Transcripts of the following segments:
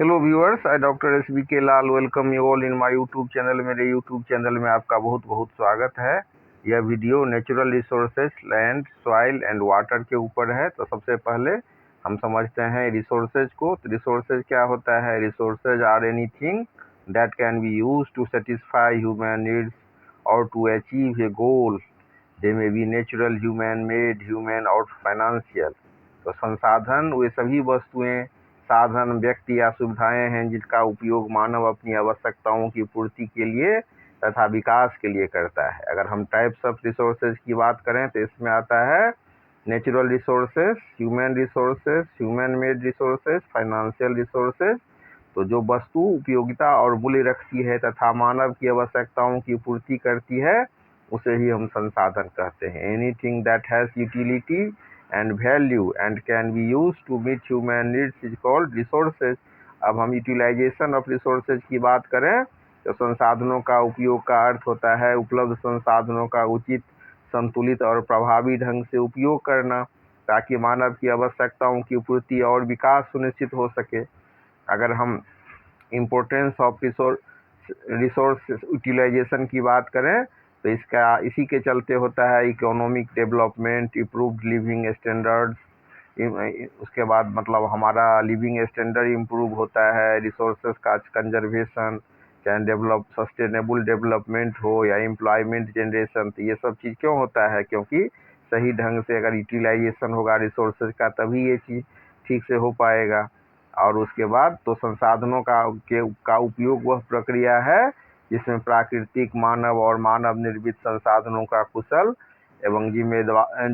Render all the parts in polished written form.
Hello viewers, I doctor S B K Lal welcome you all in my YouTube channel. मेरे YouTube channel में आपका बहुत बहुत स्वागत है। यह video natural resources, land, soil and water के ऊपर है। तो सबसे पहले हम समझते हैं रिसोर्सेज को। तो रिसोर्सेज क्या होता है? Resources are anything that can be used to satisfy human needs और to achieve a goal. They may be natural, human made, human और फाइनेंशियल। तो संसाधन वे सभी वस्तुएं, साधन, व्यक्ति या सुविधाएं हैं जिनका उपयोग मानव अपनी आवश्यकताओं की पूर्ति के लिए तथा विकास के लिए करता है। अगर हम टाइप्स ऑफ रिसोर्सेज की बात करें तो इसमें आता है natural resources, human resources, human made resources, financial resources. तो जो वस्तु उपयोगिता और मूल्य रखती है तथा मानव की आवश्यकताओं की पूर्ति करती है उसे ही हम संसाधन कहते हैं। Anything that has utility and value and can be used to meet human needs is called resources. अब हम यूटिलाइजेशन ऑफ रिसोर्सेज की बात करें तो संसाधनों का उपयोग का अर्थ होता है उपलब्ध संसाधनों का उचित, संतुलित और प्रभावी ढंग से उपयोग करना ताकि मानव की आवश्यकताओं की पूर्ति और विकास सुनिश्चित हो सके। अगर हम इम्पोर्टेंस ऑफ रिसोर्स यूटिलाइजेशन की बात करें तो इसी के चलते होता है economic development, improved living standards. उसके बाद मतलब हमारा लिविंग स्टैंडर्ड इम्प्रूव होता है, रिसोर्सेज का कंजर्वेशन, चाहे सस्टेनेबल डेवलपमेंट हो या एम्प्लॉयमेंट जनरेशन। तो ये सब चीज़ क्यों होता है? क्योंकि सही ढंग से अगर यूटिलाइजेशन होगा रिसोर्सेज का तभी ये चीज़ ठीक से हो पाएगा। और उसके बाद तो संसाधनों का उपयोग वह प्रक्रिया है जिसमें प्राकृतिक, मानव और मानव निर्मित संसाधनों का कुशल एवं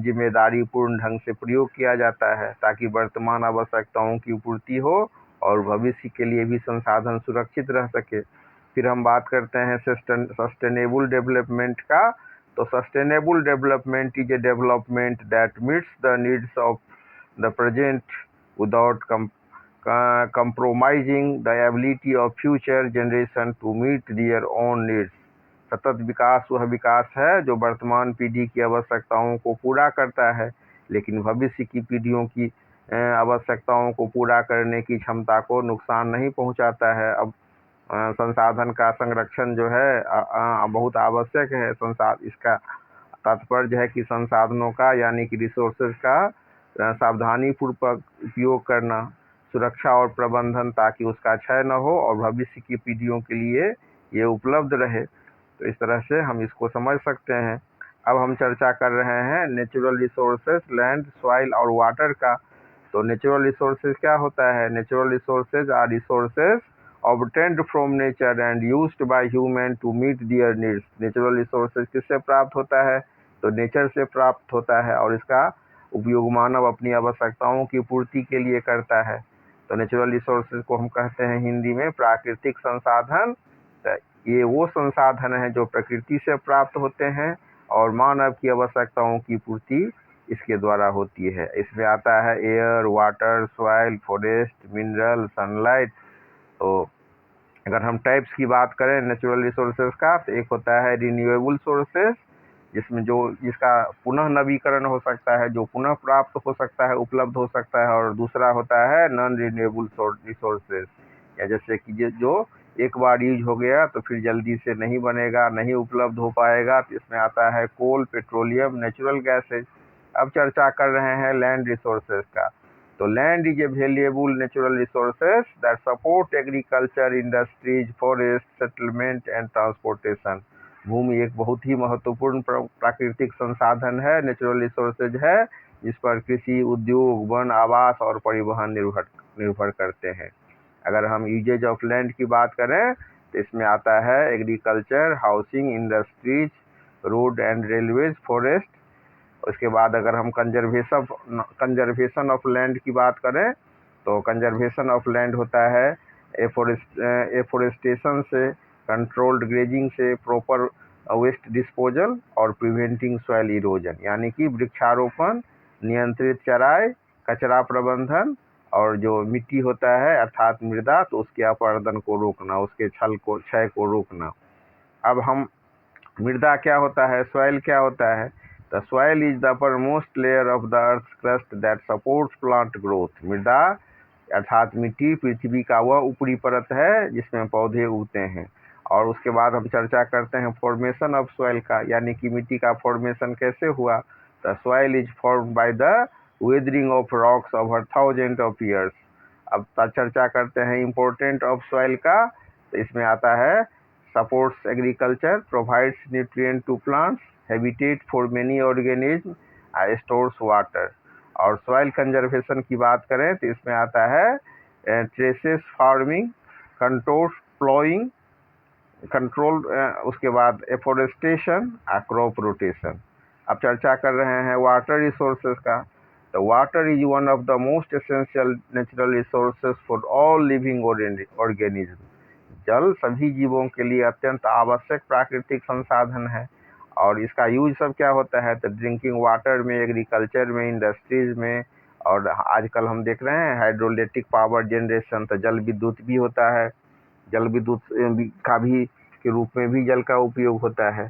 जिम्मेदारी पूर्ण ढंग से प्रयोग किया जाता है ताकि वर्तमान आवश्यकताओं की पूर्ति हो और भविष्य के लिए भी संसाधन सुरक्षित रह सके। फिर हम बात करते हैं सस्टेनेबल डेवलपमेंट का। तो sustainable development is a development that meets the needs of the present without compromising the ability of future generation to meet their own needs। सतत विकास वह विकास है जो वर्तमान पीढ़ी की आवश्यकताओं को पूरा करता है लेकिन भविष्य की पीढ़ियों की आवश्यकताओं को पूरा करने की क्षमता को नुकसान नहीं पहुंचाता है। अब संसाधन का संरक्षण जो है बहुत आवश्यक है। इसका तात्पर्य है कि संसाधनों का यानी कि रिसोर्सेज का सावधानी पूर्वक उपयोग करना, सुरक्षा और प्रबंधन ताकि उसका क्षय न हो और भविष्य की पीढ़ियों के लिए ये उपलब्ध रहे। तो इस तरह से हम इसको समझ सकते हैं। अब हम चर्चा कर रहे हैं नेचुरल रिसोर्सेज, लैंड, सॉइल और वाटर का। तो नेचुरल रिसोर्सेज क्या होता है? Natural resources are resources obtained from nature and used by human to meet their needs. Natural resources किससे प्राप्त होता है? तो नेचर से प्राप्त होता है और इसका उपयोग मानव अपनी आवश्यकताओं की पूर्ति के लिए करता है। तो नेचुरल रिसोर्सेज को हम कहते हैं हिंदी में प्राकृतिक संसाधन। तो ये वो संसाधन हैं जो प्रकृति से प्राप्त होते हैं और मानव की आवश्यकताओं की पूर्ति इसके द्वारा होती है। इसमें आता है air, water, soil, forest, mineral, sunlight. तो अगर हम टाइप्स की बात करें नेचुरल रिसोर्सेज का तो एक होता है रिन्यूएबल सोर्सेज जिसका पुनः नवीकरण हो सकता है, जो पुनः प्राप्त हो सकता है, उपलब्ध हो सकता है। और दूसरा होता है नॉन रिन्यूएबल रिसोर्सेज, या जैसे कि जो एक बार यूज हो गया तो फिर जल्दी से नहीं बनेगा, नहीं उपलब्ध हो पाएगा। तो इसमें आता है कोल, पेट्रोलियम, नेचुरल गैसेज। अब चर्चा कर रहे हैं लैंड रिसोर्सेज का। तो land is a valuable natural resources that support agriculture, industries, forest, settlement and transportation. भूमि एक बहुत ही महत्वपूर्ण प्राकृतिक संसाधन है, नेचुरल रिसोर्सेज है, जिस पर कृषि, उद्योग, वन, आवास और परिवहन निर्भर करते हैं। अगर हम यूजेज ऑफ लैंड की बात करें तो इसमें आता है agriculture, housing, industries, road and railways, forest. उसके बाद अगर हम कंजर्वेशन ऑफ लैंड की बात करें तो कंजर्वेशन ऑफ लैंड होता है एफोरेस्टेशन से, कंट्रोल्ड ग्रेजिंग से, प्रॉपर वेस्ट डिस्पोजल और प्रिवेंटिंग सॉइल इरोजन, यानी कि वृक्षारोपण, नियंत्रित चराई, कचरा प्रबंधन और जो मिट्टी होता है अर्थात मृदा, तो उसके अपरदन को रोकना, उसके क्षय को रोकना। अब हम मृदा क्या होता है, सॉइल क्या होता है? The soil is the uppermost layer of the earth's crust that supports plant growth। मृदा अर्थात मिट्टी पृथ्वी का वह ऊपरी परत है जिसमें पौधे उगते हैं। और उसके बाद हम चर्चा करते हैं फॉर्मेशन ऑफ सॉइल का, यानी कि मिट्टी का फॉर्मेशन कैसे हुआ। The soil is formed by the weathering of rocks over thousand of years. अब चर्चा करते हैं इम्पोर्टेंट ऑफ सॉइल का, तो इसमें आता है supports agriculture, provides nutrient to plants, habitat for many organism, stores water. और सॉइल कंजर्वेशन की बात करें तो इसमें आता है terraces farming, control ploughing, control, उसके बाद एफोरेस्टेशन, क्रॉप रोटेशन। अब चर्चा कर रहे हैं वाटर रिसोर्सेज का। तो water is one of the most essential natural resources for all living organism. जल सभी जीवों के लिए अत्यंत आवश्यक प्राकृतिक संसाधन है। और इसका यूज सब क्या होता है, तो ड्रिंकिंग वाटर में, एग्रीकल्चर में, इंडस्ट्रीज में, और आजकल हम देख रहे हैं हाइड्रोइलेक्ट्रिक पावर जनरेशन, तो जल विद्युत भी होता है। जल विद्युत का भी के रूप में भी जल का उपयोग होता है।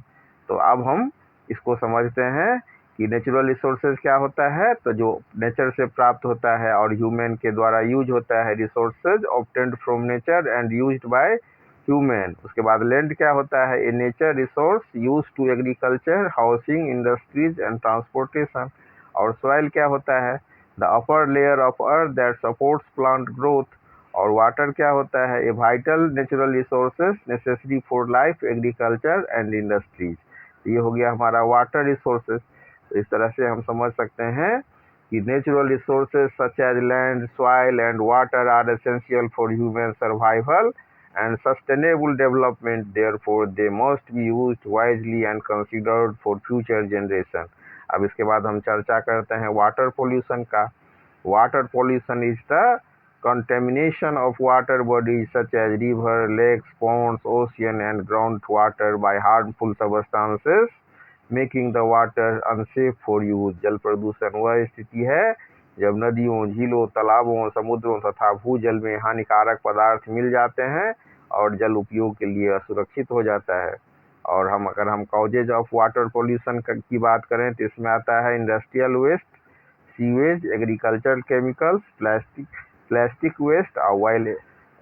तो अब हम इसको समझते हैं कि नेचुरल रिसोर्सेज क्या होता है, तो जो नेचर से प्राप्त होता है और ह्यूमन के द्वारा यूज होता है, resources obtained from nature and used by human. उसके बाद लैंड क्या होता है, a nature resource use to agriculture, housing, industries and transportation. और सॉइल क्या होता है, the upper layer of earth that supports plant growth. और वाटर क्या होता है, a vital natural resources necessary for life, agriculture and industries. ये हो गया हमारा वाटर रिसोर्सेज। तो इस तरह से हम समझ सकते हैं कि natural resources such as land, soil and water are essential for human survival and sustainable development, therefore they must be used wisely and considered for future generation। अब इसके बाद हम चर्चा करते हैं वाटर पोल्यूशन का। Water pollution is the contamination of water bodies such as river, lakes, ponds, ocean and groundwater by harmful substances, making the water unsafe for use। जल प्रदूषण वह स्थिति है जब नदियों, झीलों, तालाबों, समुद्रों तथा भूजल में हानिकारक पदार्थ मिल जाते हैं और जल उपयोग के लिए असुरक्षित हो जाता है। और अगर हम कॉजेज ऑफ वाटर पोल्यूशन की बात करें तो इसमें आता है industrial waste, sewage, agricultural chemicals, plastic waste और ऑयल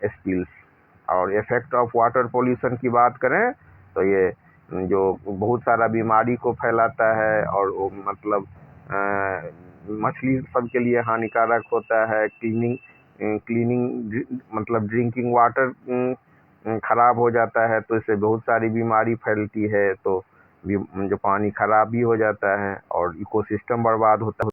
स्पिल्स। और इफेक्ट ऑफ वाटर पोल्यूशन की बात करें तो ये जो बहुत सारा बीमारी को फैलाता है और वो मतलब मछली सब के लिए हानिकारक होता है। क्लीनिंग मतलब ड्रिंकिंग वाटर खराब हो जाता है तो इससे बहुत सारी बीमारी फैलती है। तो जो पानी खराब भी हो जाता है और इकोसिस्टम बर्बाद होता है।